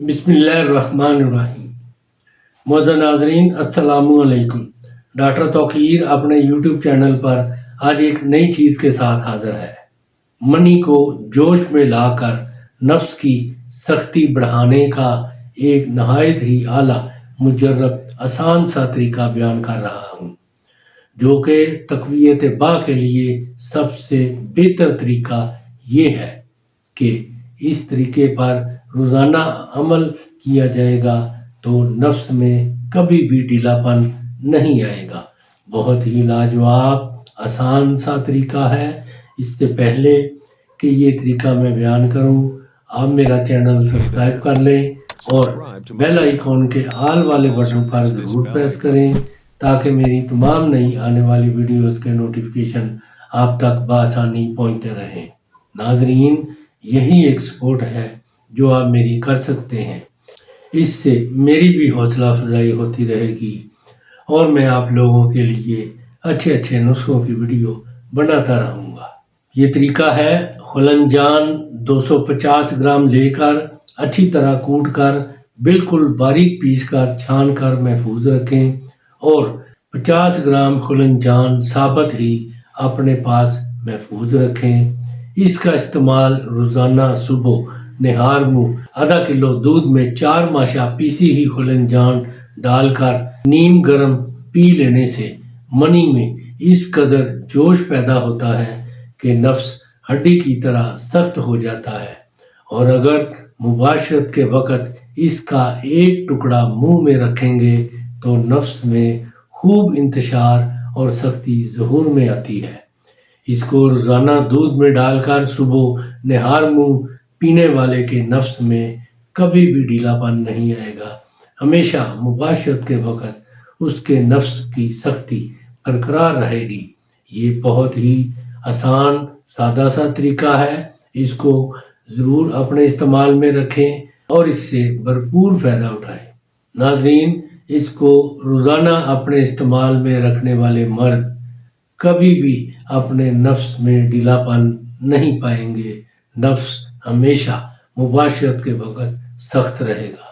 بسم اللہ الرحمن الرحیم۔ معزز ناظرین السلام علیکم۔ ڈاکٹر توقیر اپنے یوٹیوب چینل پر آج ایک نئی چیز کے ساتھ حاضر ہے۔ منی کو جوش میں لا کر نفس کی سختی بڑھانے کا ایک نہایت ہی اعلیٰ مجرب آسان سا طریقہ بیان کر رہا ہوں، جو کہ تقویت باہ کے لیے سب سے بہتر طریقہ یہ ہے کہ اس طریقے پر روزانہ عمل کیا جائے گا تو نفس میں کبھی بھی ڈھیلا پن نہیں آئے گا۔ بہت ہی لاجواب آسان سا طریقہ ہے۔ اس سے پہلے کہ یہ طریقہ میں بیان کروں، آپ میرا چینل سبسکرائب کر لیں اور بیل آئیکن کے آل والے بٹن پر ضرور پریس کریں تاکہ میری تمام نئی آنے والی ویڈیوز کے نوٹیفیکیشن آپ تک بآسانی پہنچتے رہیں۔ ناظرین، یہی ایک سپورٹ ہے جو آپ میری کر سکتے ہیں۔ اس سے میری بھی حوصلہ افزائی ہوتی رہے گی اور میں آپ لوگوں کے لیے اچھے نسخوں کی ویڈیو بناتا رہوں گا۔ یہ طریقہ ہے: خلنجان 250 گرام لے کر اچھی طرح کوٹ کر بالکل باریک پیس کر چھان کر محفوظ رکھیں اور 50 گرام خلنجان ثابت ہی اپنے پاس محفوظ رکھیں۔ اس کا استعمال روزانہ صبح نہار منہ آدھا کلو دودھ میں 4 ماشا پیسی ہی خلنجان ڈال کر نیم گرم پی لینے سے منی میں اس قدر جوش پیدا ہوتا ہے کہ نفس ہڈی کی طرح سخت ہو جاتا ہے، اور اگر مباشرت کے وقت اس کا ایک ٹکڑا منہ میں رکھیں گے تو نفس میں خوب انتشار اور سختی ظہور میں آتی ہے۔ اس کو روزانہ دودھ میں ڈال کر صبح نہار منہ پینے والے کے نفس میں کبھی بھی ڈھیلا پن نہیں آئے گا۔ ہمیشہ مباشرت کے وقت اس کے نفس کی سختی برقرار رہے گی۔ یہ بہت ہی آسان سادہ سا طریقہ ہے۔ اس کو ضرور اپنے استعمال میں رکھیں اور اس سے بھرپور فائدہ اٹھائیں۔ ناظرین، اس کو روزانہ اپنے استعمال میں رکھنے والے مرد کبھی بھی اپنے نفس میں ڈھیلا پن نہیں پائیں گے۔ نفس ہمیشہ مباشرت کے وقت سخت رہے گا۔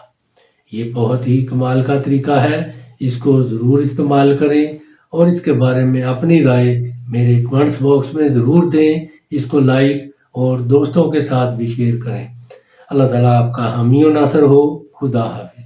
یہ بہت ہی کمال کا طریقہ ہے۔ اس کو ضرور استعمال کریں اور اس کے بارے میں اپنی رائے میرے کمنٹس باکس میں ضرور دیں۔ اس کو لائک اور دوستوں کے ساتھ بھی شیئر کریں۔ اللہ تعالیٰ آپ کا حامی و ناصر ہو۔ خدا حافظ۔